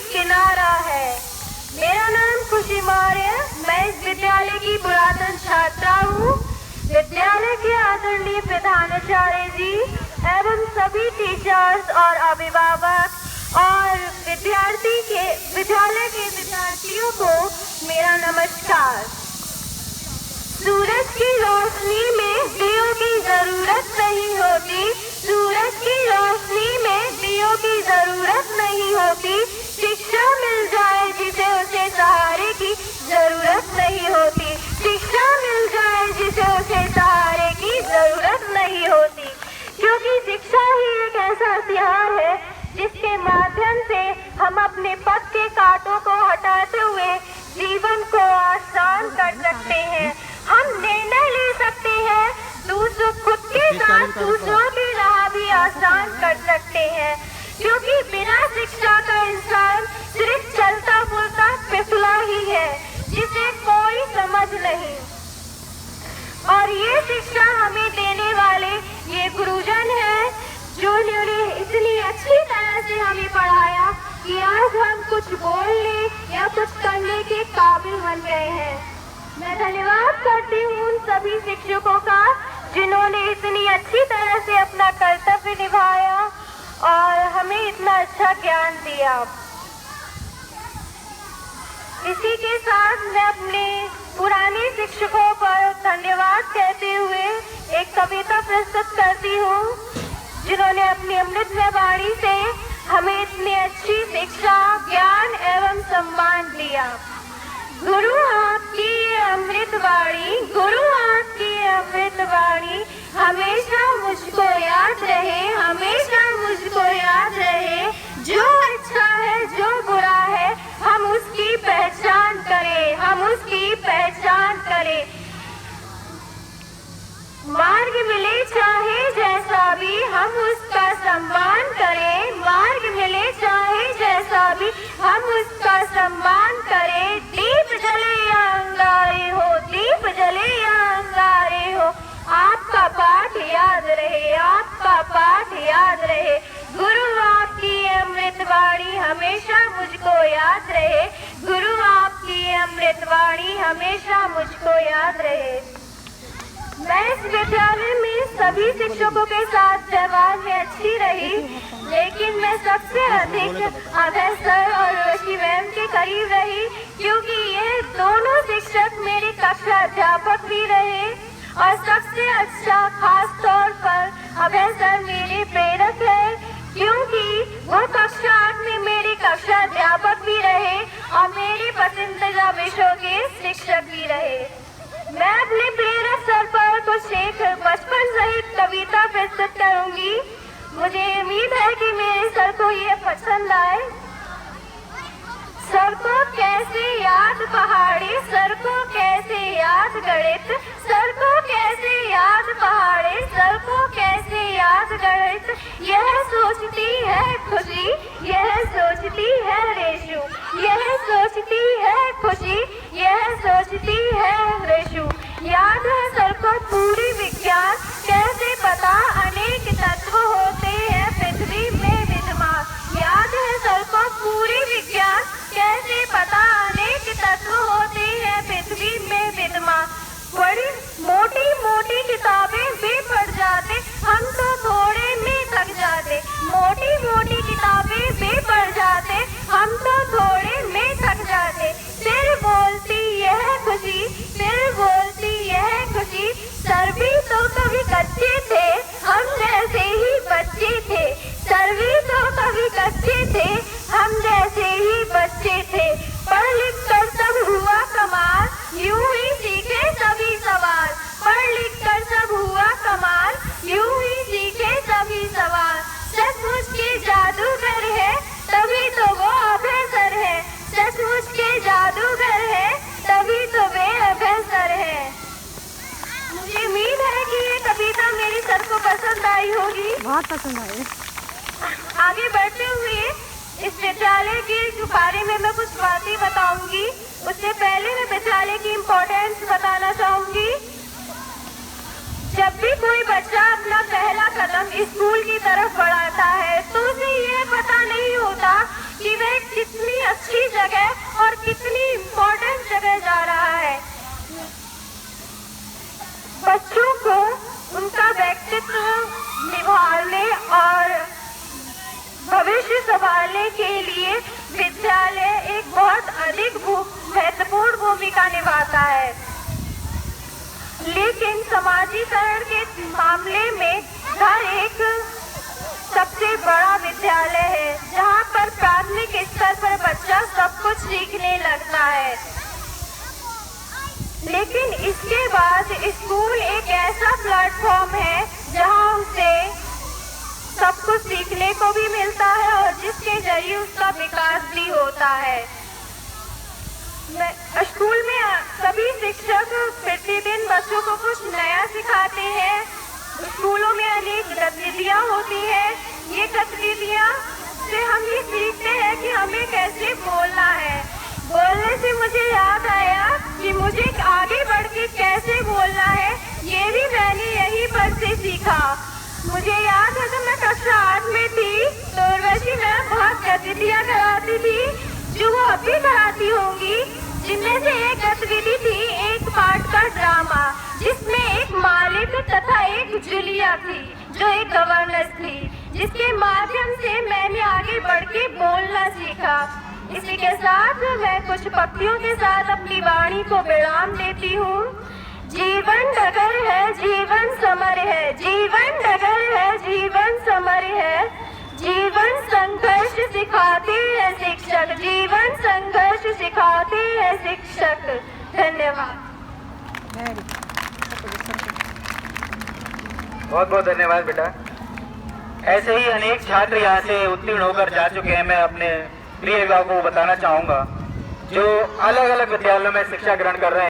किनारा है। मेरा नाम खुशी मौर्य, मैं इस विद्यालय की पुरातन छात्रा हूँ। विद्यालय के आदरणीय प्रधानाचार्य जी एवं सभी टीचर्स और अभिभावक और विद्यालय के विद्यार्थियों को मेरा नमस्कार। सूरज की रोशनी में दियों की जरूरत नहीं होती, सूरज की रोशनी में दियों की जरूरत नहीं होती। शिक्षा मिल जाए जिसे उसे सहारे की जरूरत नहीं होती, शिक्षा मिल जाए जिसे उसे सहारे की जरूरत नहीं होती। क्योंकि शिक्षा ही एक ऐसा हथियार है जिसके माध्यम से हम अपने पथ के कांटों को हटाते हुए जीवन को आसान कर सकते हैं। हम निर्णय ले सकते हैं, खुद के साथ दूसरों की राह भी आसान कर सकते हैं। क्योंकि बिना शिक्षा का इंसान सिर्फ चलता बोलता पिछला ही है जिसे कोई समझ नहीं। और ये शिक्षा हमें देने वाले ये गुरुजन हैं जिन्होंने इतनी अच्छी तरह से हमें पढ़ाया कि आज हम कुछ बोलने या कुछ करने के काबिल बन गए हैं। मैं धन्यवाद करती हूँ उन सभी शिक्षकों का जिन्होंने इतनी अच्छी तरह से अपना कर्तव्य निभाया और हमें इतना अच्छा ज्ञान दिया। इसी के साथ मैं अपने पुराने शिक्षकों पर धन्यवाद कहते हुए एक कविता प्रस्तुत करती हूँ जिन्होंने अपनी अमृतमय वाणी से हमें इतनी अच्छी शिक्षा, ज्ञान एवं सम्मान दिया। गुरु आपकी ये अमृतवाणी, गुरु आपकी ये अमृतवाणी हमेशा मुझको याद रहे, हमेशा मुझको याद रहे। जो अच्छा है, जो बुरा है, हम उसकी पहचान करें, हम उसकी पहचान करें। मार्ग मिले चाहे जैसा भी हम उसका सम्मान करें, मार्ग मिले चाहे जैसा भी हम उसका सम्मान करें। दीप जले या अंगारे हो, दीप जले या अंगारे हो, आपका पाठ याद रहे, आपका पाठ याद रहे। गुरु आपकी अमृतवाणी हमेशा मुझको याद रहे, गुरु आपकी अमृतवाणी हमेशा मुझको याद रहे। मैं इस विद्यालय में सभी शिक्षकों के साथ व्यवहार में अच्छी रही, लेकिन मैं सबसे अधिक अभय सर और रोशी मैम के करीब रही क्योंकि ये दोनों शिक्षक मेरे कक्षा अध्यापक भी रहे। और सबसे अच्छा खास तौर पर अभय सर मेरे प्रेरक है क्योंकि वो कक्षा 8 में मेरे कक्षा अध्यापक भी रहे और मेरे पसंदीदा विषयों के शिक्षक भी रहे। मैं अपने प्रेरक सर पर कुछ एक बचपन सहित कविता प्रस्तुत करूंगी। मुझे उम्मीद है कि मेरे सर को ये पसंद आए। सर को कैसे याद पहाड़ी, सर को कैसे याद गणित, सर को कैसे याद पहाड़ी, सर को कैसे याद गणित। यह सोचती है खुशी, यह सोचती है रेशु, यह सोचती है खुशी, यह सोचती है रेशु। याद है सर को पूरी विज्ञान, कैसे पता अनेक तत्व होते हैं पृथ्वी में विद्यमान। याद है सर को पूरी विज्ञान, कैसे पता अनेक तत्व होते हैं पृथ्वी में विद्यमान। बड़ी मोटी मोटी किताबें भी पढ़ जाते, हम तो थोड़े में थक जाते। मोटी मोटी किताबें भी पढ़ जाते, हम तो थोड़े में थक जाते। फिर बोलती यह खुशी, फिर बोलती यह खुशी। सर भी तो कभी कच्चे थे, हम जैसे ही बच्चे थे। सर भी तो कभी कच्चे थे, हम जैसे ही बच्चे थे। पढ़ लिख कर सब हुआ कमाल, यूं ही सीखे सभी सवाल। पढ़ लिख कर सब हुआ कमाल, यूं ही सीखे सभी सवाल। सचमुच के जादूगर है, तभी तो वो अभय सर है। सचमुच के जादूगर है, तभी तो वे अभय सर है। मुझे उम्मीद है कि ये कविता मेरी सर को पसंद आई होगी। बहुत पसंद आई। आगे बढ़ते हुए इस विद्यालय के बारे में मैं कुछ बातें बताऊंगी। उससे पहले मैं विद्यालय की इम्पोर्टेंस बताना चाहूंगी। जब भी कोई बच्चा अपना पहला कदम स्कूल की तरफ बढ़ाता है तो उसे ये पता नहीं होता कि वह कितनी को उनका व्यक्तित्व निभाने और भविष्य संभालने के लिए विद्यालय एक बहुत अधिक महत्वपूर्ण भूमिका निभाता है। लेकिन समाजीकरण के मामले में घर एक सबसे बड़ा विद्यालय है, जहाँ पर प्राथमिक स्तर पर बच्चा सब कुछ सीखने लगता है। लेकिन इसके बाद स्कूल एक ऐसा प्लेटफॉर्म है जहाँ उसे सब कुछ सीखने को भी मिलता है और जिसके जरिए उसका विकास भी होता है। स्कूल में सभी शिक्षक प्रतिदिन बच्चों को कुछ नया सिखाते हैं। स्कूलों में अनेक गतिविधियाँ होती हैं। ये गतिविधियाँ से हम ये सीखते हैं कि हमें कैसे बोलना है। बोलने से मुझे याद आया कि मुझे आगे बढ़ के कैसे बोलना है, ये भी मैंने यहीं पर से सीखा। मुझे याद है जब मैं कक्षा 8 में थी तो उर्वशी मैम बहुत गतिविधियाँ कराती थी, जो वो अभी कराती होंगी। जिनमें से एक गतिविधि थी एक पार्ट का ड्रामा, जिसमें एक मालिक तथा एक जूलिया थी जो एक गवर्नेंस थी, जिसके माध्यम से मैंने आगे बढ़ के बोलना सीखा। इसी के साथ मैं कुछ पंक्तियों के साथ अपनी वाणी को विराम देती हूँ। जीवन डगर है, जीवन समर है, जीवन डगर है, जीवन समर है, जीवन संघर्ष सिखाते हैं शिक्षक, जीवन संघर्ष सिखाते हैं शिक्षक। धन्यवाद। बहुत बहुत धन्यवाद बेटा। ऐसे ही अनेक छात्र यहाँ से उत्तीर्ण होकर जा चुके हैं। मैं अपने प्रिय अभिभावकों को बताना चाहूँगा जो अलग अलग विद्यालयों में शिक्षा ग्रहण कर रहे हैं।